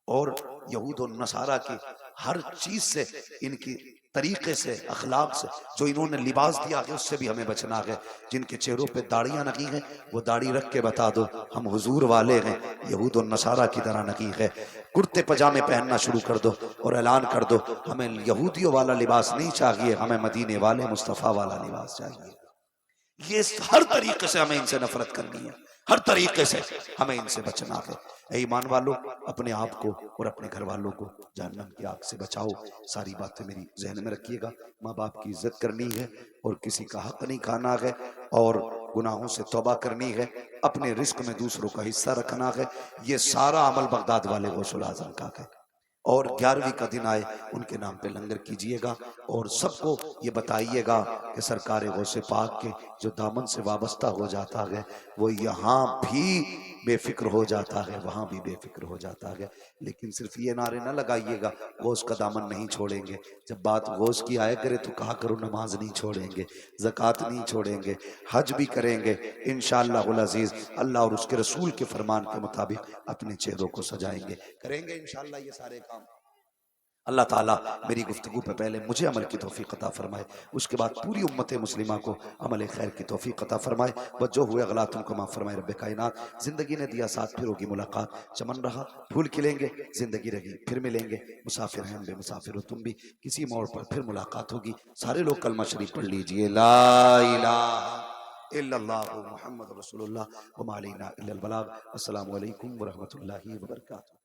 और यहूद और नसारा की हर चीज से, इनकी तरीके से, अखलाक से, जो इन्होंने लिबास दिया है उससे भी हमें बचना है। जिनके चेहरों पे दाढ़ियां नहीं है वो दाढ़ी रख के बता दो हम हुजूर वाले हैं, यहूद और नसारा की तरह नहीं है। कुर्ते पजामे पहनना शुरू कर दो और ऐलान कर दो हमें यहूदियों वाला लिबास नहीं चाहिए, हमें मदीने वाले मुस्तफ़ा वाला लिबास चाहिए। ये हर तरीके से हमें इनसे नफरत करनी है, हर तरीके से हमें इनसे बचना है। ऐ ईमान वालों अपने आप को और अपने घर वालों को जहन्नम की आग से बचाओ। सारी बातें मेरी जहन में रखिएगा। माँ बाप की इज्जत करनी है और किसी का हक नहीं खाना है और गुनाहों से तौबा करनी है, अपने रिस्क में दूसरों का हिस्सा रखना है। ये सारा अमल बगदाद वाले गौसुल आज़म का है। और 11वीं का दिन आए उनके नाम पे लंगर कीजिएगा और सबको ये बताइएगा कि सरकार गौसे पाक के जो दामन से वाबस्ता हो जाता है वो यहाँ भी बेफिक्र हो जाता है, वहाँ भी बेफिक्र हो जाता है। लेकिन सिर्फ ये नारे ना लगाइएगा गौस का दामन नहीं छोड़ेंगे, जब बात गौस की आया करे तो कहा करो नमाज नहीं छोड़ेंगे, ज़कात नहीं छोड़ेंगे, हज भी करेंगे इंशाअल्लाहुल अज़ीज़। अल्लाह और उसके रसूल के फरमान के मुताबिक अपने चेहरों को सजाएंगे, करेंगे इंशाअल्लाह ये सारे काम। अल्लाह ताला मेरी गुफ्तगू पे पहले मुझे अमल की तौफीक अता फरमाए, उसके बाद पूरी उम्मत मुस्लिमा को अमल खैर की तौफीक अता फरमाए। व जो हुए गलतों को माफ़ फरमाए रब्बे कायनात। ज़िंदगी ने दिया साथ, फिर होगी मुलाकात। चमन रहा फूल खिलेंगे, ज़िंदगी रही फिर मिलेंगे। मुसाफिर हैं बेमुसाफिर हो तुम भी, किसी मोड़ पर फिर मुलाकात होगी। सारे लोग कलमा शरीफ पढ़ लीजिए, ला इलाहा इल्लल्लाहु मुहम्मद रसूलुल्लाह व मा अलैना इल्लल बलाग। अस्सलामु अलैकुम व रहमतुल्लाहि व बरकातुहू।